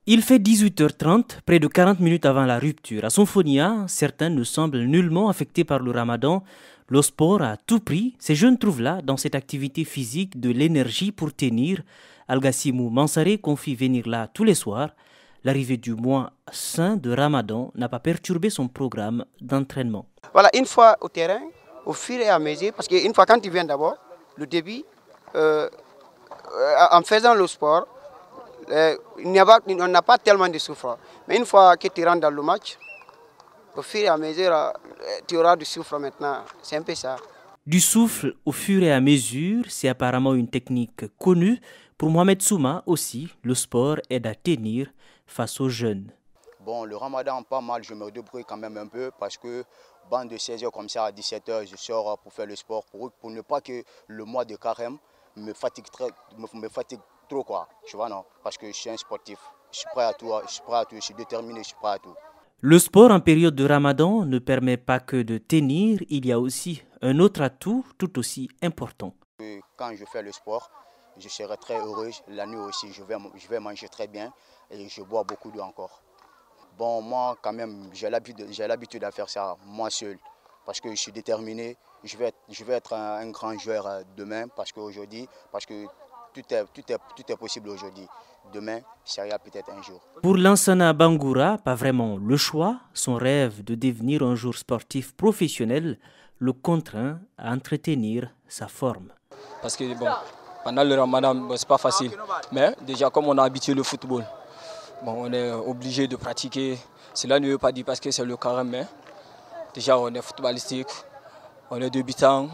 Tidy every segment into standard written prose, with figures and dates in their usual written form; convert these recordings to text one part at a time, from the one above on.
Il fait 18h30, près de 40 minutes avant la rupture. À Sonfonia, certains ne semblent nullement affectés par le ramadan. Le sport à tout prix, ces jeunes trouvent là, dans cette activité physique, de l'énergie pour tenir. Al-Gassimou Mansaré confie venir là tous les soirs. L'arrivée du mois saint de ramadan n'a pas perturbé son programme d'entraînement. Voilà, une fois au terrain, au fur et à mesure, parce qu'une fois quand tu viens d'abord, le début, en faisant le sport, on n'a pas tellement de souffrance. Mais une fois que tu rentres dans le match, au fur et à mesure, tu auras du souffle maintenant. C'est un peu ça. Du souffle au fur et à mesure, c'est apparemment une technique connue. Pour Mohamed Souma aussi, le sport aide à tenir face aux jeunes. Bon, le ramadan, pas mal, je me débrouille quand même un peu parce que bande de 16h comme ça à 17h, je sors pour faire le sport pour ne pas que le mois de carême me fatigue trop quoi, tu vois non, parce que je suis un sportif, je suis prêt à tout, je suis déterminé, je suis prêt à tout. Le sport en période de ramadan ne permet pas que de tenir, il y a aussi un autre atout tout aussi important. Quand je fais le sport, je serai très heureux, la nuit aussi je vais manger très bien et je bois beaucoup d'eau encore. Bon, moi, quand même, j'ai l'habitude à faire ça, moi seul, parce que je suis déterminé. Je vais être un grand joueur demain, parce que tout est possible aujourd'hui. Demain, ça ira peut-être un jour. Pour Lansana Bangoura, pas vraiment le choix. Son rêve de devenir un jour sportif professionnel le contraint à entretenir sa forme. Parce que bon, pendant le ramadan, bon, c'est pas facile. Mais déjà, comme on a habitué le football, bon, on est obligé de pratiquer. Cela ne veut pas dire parce que c'est le carême, mais déjà on est footballistique, on est débutant.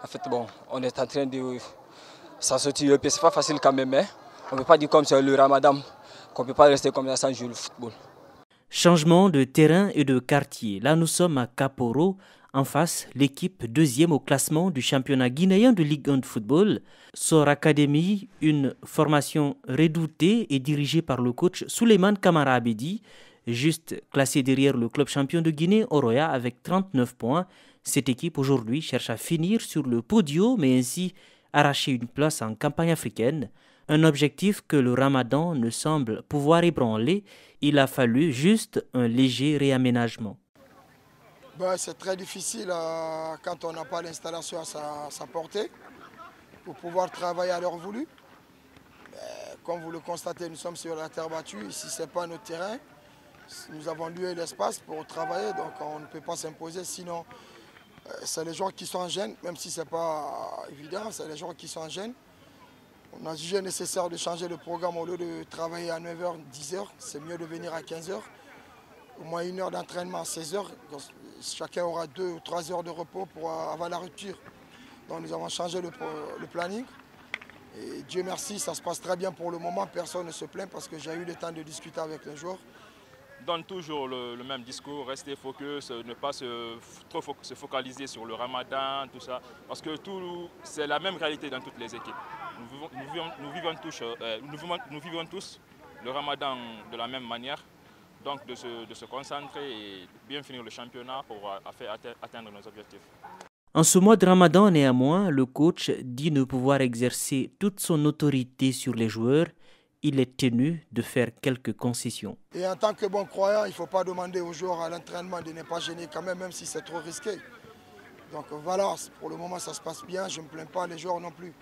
En fait, bon, on est en train de s'en sortir. C'est pas facile quand même, mais on ne peut pas dire comme c'est le ramadan qu'on ne peut pas rester comme ça sans jouer le football. Changement de terrain et de quartier. Là, nous sommes à Kaporo. En face, l'équipe deuxième au classement du championnat guinéen de Ligue 1 de football. Sor Academy, une formation redoutée et dirigée par le coach Souleymane Kamara Abedi, juste classé derrière le club champion de Guinée, Oroya, avec 39 points. Cette équipe aujourd'hui cherche à finir sur le podium, mais ainsi arracher une place en campagne africaine. Un objectif que le ramadan ne semble pouvoir ébranler. Il a fallu juste un léger réaménagement. C'est très difficile quand on n'a pas l'installation à sa portée pour pouvoir travailler à l'heure voulue. Comme vous le constatez, nous sommes sur la terre battue. Ici, ce n'est pas notre terrain. Nous avons lieu et l'espace pour travailler, donc on ne peut pas s'imposer. Sinon, c'est les joueurs qui sont en gêne, même si ce n'est pas évident, c'est les joueurs qui sont en gêne. On a jugé nécessaire de changer le programme au lieu de travailler à 9h, 10h. C'est mieux de venir à 15h. Au moins 1 heure d'entraînement à 16h. Chacun aura 2 ou 3 heures de repos avant la rupture. Donc nous avons changé le planning. Et Dieu merci, ça se passe très bien pour le moment. Personne ne se plaint parce que j'ai eu le temps de discuter avec les joueurs. Donne toujours le même discours, rester focus, ne pas se focaliser sur le ramadan, tout ça. Parce que c'est la même réalité dans toutes les équipes. Nous vivons tous le ramadan de la même manière. Donc de se concentrer et bien finir le championnat pour atteindre nos objectifs. En ce mois de ramadan, néanmoins, le coach dit ne pouvoir exercer toute son autorité sur les joueurs. Il est tenu de faire quelques concessions. Et en tant que bon croyant, il ne faut pas demander aux joueurs à l'entraînement de ne pas gêner quand même si c'est trop risqué. Donc voilà, pour le moment ça se passe bien, je ne me plains pas, les joueurs non plus.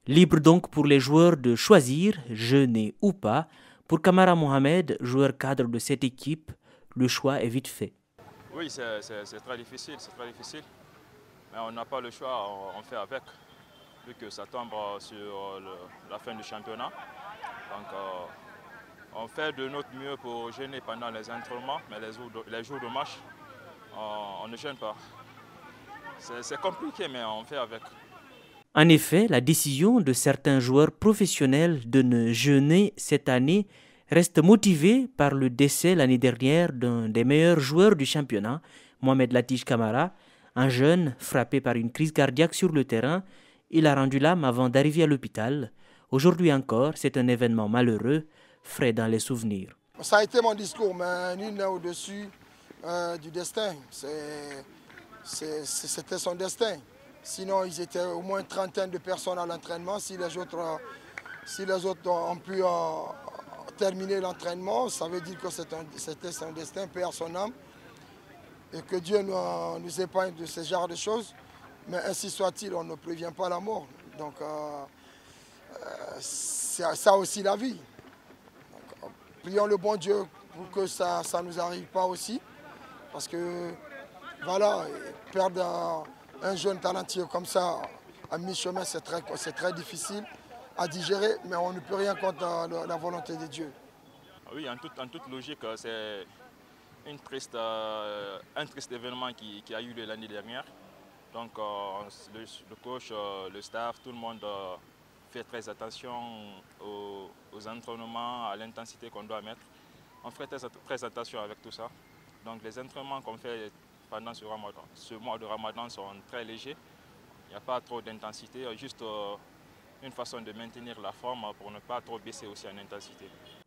Libre donc pour les joueurs de choisir, jeûner ou pas. Pour Kamara Mohamed, joueur cadre de cette équipe, le choix est vite fait. Oui, c'est très difficile, mais on n'a pas le choix, on fait avec, vu que ça tombe sur la fin du championnat. Donc on fait de notre mieux pour gêner pendant les entraînements, mais les jours de match, on ne gêne pas. C'est compliqué, mais on fait avec. En effet, la décision de certains joueurs professionnels de ne jeûner cette année reste motivée par le décès l'année dernière d'un des meilleurs joueurs du championnat, Mohamed Latij Kamara, un jeune frappé par une crise cardiaque sur le terrain. Il a rendu l'âme avant d'arriver à l'hôpital. Aujourd'hui encore, c'est un événement malheureux, frais dans les souvenirs. Ça a été mon discours, mais nul n'est au-dessus du destin. C'était son destin. Sinon, ils étaient au moins une trentaine de personnes à l'entraînement. Si les autres ont pu terminé l'entraînement, ça veut dire que c'était son destin, paix à son âme, et que Dieu nous épargne de ce genre de choses. Mais ainsi soit-il, on ne prévient pas la mort. Donc c'est ça aussi la vie. Donc, prions le bon Dieu pour que ça ne nous arrive pas aussi. Parce que voilà, perdre un jeune talentueux comme ça à mi-chemin, c'est très difficile à digérer, mais on ne peut rien contre la volonté de Dieu. Oui, en toute logique, c'est un triste événement qui a eu lieu l'année dernière. Donc le coach, le staff, tout le monde fait très attention aux entraînements, à l'intensité qu'on doit mettre. On fait très attention avec tout ça. Donc les entraînements qu'on fait pendant ce mois de Ramadan sont très légers. Il n'y a pas trop d'intensité, juste une façon de maintenir la forme pour ne pas trop baisser aussi en intensité.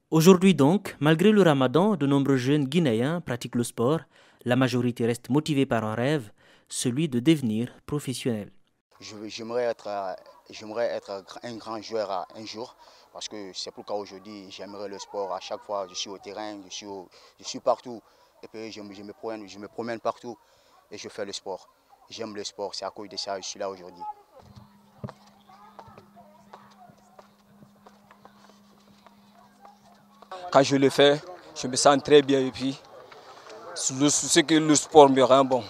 Aujourd'hui donc, malgré le Ramadan, de nombreux jeunes Guinéens pratiquent le sport. La majorité reste motivée par un rêve, celui de devenir professionnel. J'aimerais être un grand joueur un jour, parce que c'est pourquoi aujourd'hui j'aimerais le sport. À chaque fois je suis au terrain, je suis partout, et puis je me promène partout et je fais le sport. J'aime le sport, c'est à cause de ça que je suis là aujourd'hui. Quand je le fais, je me sens très bien et puis ce que le sport me rend bon.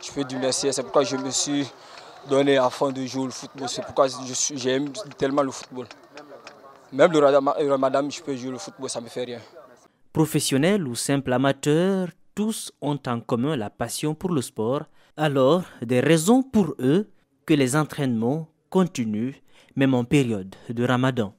Je fais du merci, c'est pourquoi je me suis donné à fond de jouer au football. C'est pourquoi j'aime tellement le football. Même le Ramadan, je peux jouer le football, ça ne me fait rien. Professionnels ou simples amateurs, tous ont en commun la passion pour le sport. Alors, des raisons pour eux que les entraînements continuent, même en période de Ramadan.